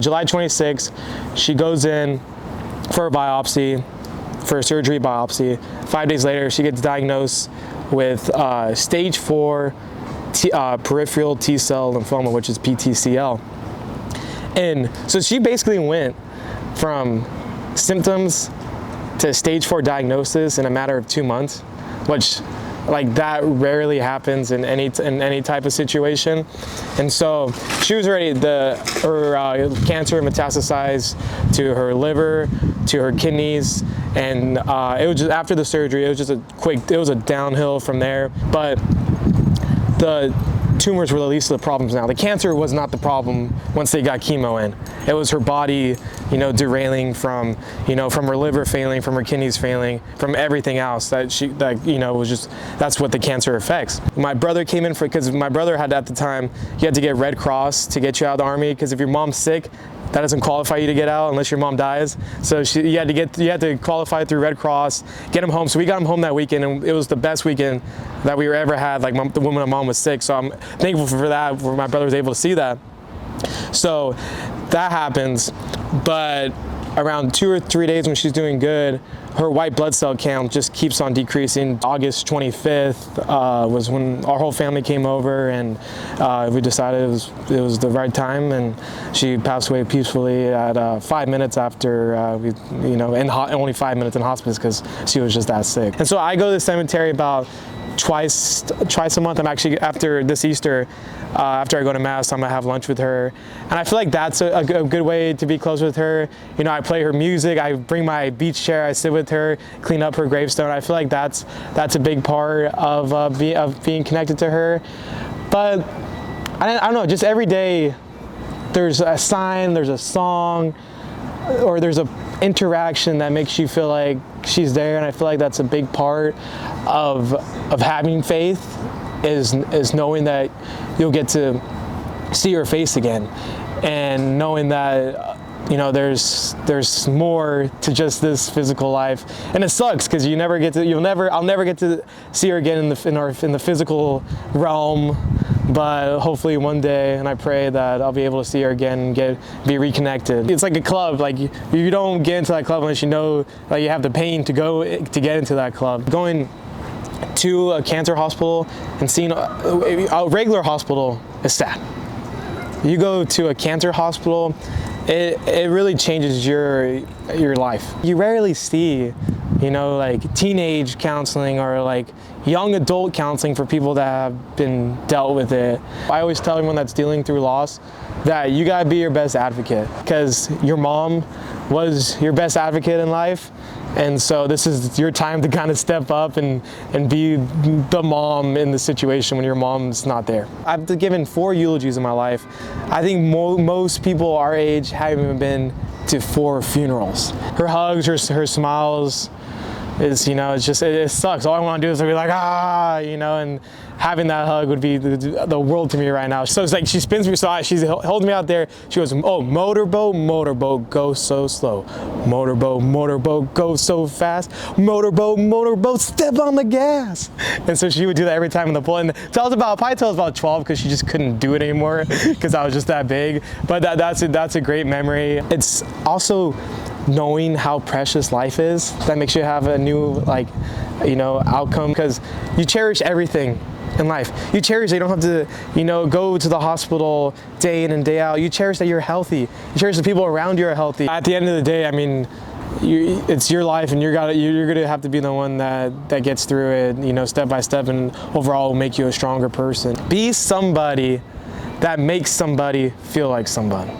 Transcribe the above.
July 26th, she goes in for a biopsy, for a surgery biopsy. 5 days later, she gets diagnosed with stage 4 peripheral T-cell lymphoma, which is PTCL. And so she basically went from symptoms to stage 4 diagnosis in a matter of 2 months, which like that rarely happens in any type of situation. And so she was already, her cancer metastasized to her liver, to her kidneys, and it was just after the surgery, it was just it was a downhill from there. But the tumors were the least of the problems now. The cancer was not the problem once they got chemo in. It was her body, derailing from her liver failing, from her kidneys failing, from everything else was just, that's what the cancer affects. My brother came in because my brother had at the time, you had to get Red Cross to get you out of the Army, because if your mom's sick, that doesn't qualify you to get out unless your mom dies. So you had to qualify through Red Cross, get him home. So we got him home that weekend, and it was the best weekend that we ever had. Like the woman and mom was sick, so I'm thankful for that. For my brother was able to see that. So that happens, but around 2 or 3 days when she's doing good, her white blood cell count just keeps on decreasing. August 25th was when our whole family came over, and we decided it was the right time, and she passed away peacefully at 5 minutes after only 5 minutes in hospice because she was just that sick. And so I go to the cemetery about twice a month. I'm actually, after this Easter, after I go to Mass, I'm gonna have lunch with her. And I feel like that's a good way to be close with her. I play her music, I bring my beach chair, I sit with her, clean up her gravestone. I feel like that's a big part of being connected to her. But I don't know, just every day there's a sign, there's a song, or there's a interaction that makes you feel like she's there. And I feel like that's a big part of having faith, is knowing that you'll get to see her face again, and knowing that there's more to just this physical life. And it sucks because I'll never get to see her again in the physical realm. But hopefully one day, and I pray that I'll be able to see her again and be reconnected. It's like a club. Like you don't get into that club unless you know that you have the pain to get into that club. Going to a cancer hospital and seeing a regular hospital is sad. You go to a cancer hospital, it really changes your life. You rarely see, like teenage counseling or like young adult counseling for people that have been dealt with it. I always tell everyone that's dealing through loss that you gotta be your best advocate, because your mom was your best advocate in life. And so this is your time to kind of step up and be the mom in the situation when your mom's not there. I've given 4 eulogies in my life. I think most people our age haven't even been to 4 funerals. Her hugs, her smiles, it sucks. All I want to do is be like, and having that hug would be the world to me right now. So it's like she spins me, so she's holding me out there. She goes, oh, motorboat, go so slow. Motorboat, go so fast. Motorboat, step on the gas. And so she would do that every time in the pool. And probably till I was about 12, because she just couldn't do it anymore because I was just that big. But that's a great memory. It's also knowing how precious life is that makes you have a new outcome, because you cherish everything in life. You cherish that you don't have to go to the hospital day in and day out. You cherish that you're healthy. You cherish the people around you are healthy. At the end of the day, it's your life, and you're gonna have to be the one that gets through it, step by step, and overall will make you a stronger person. Be somebody that makes somebody feel like somebody.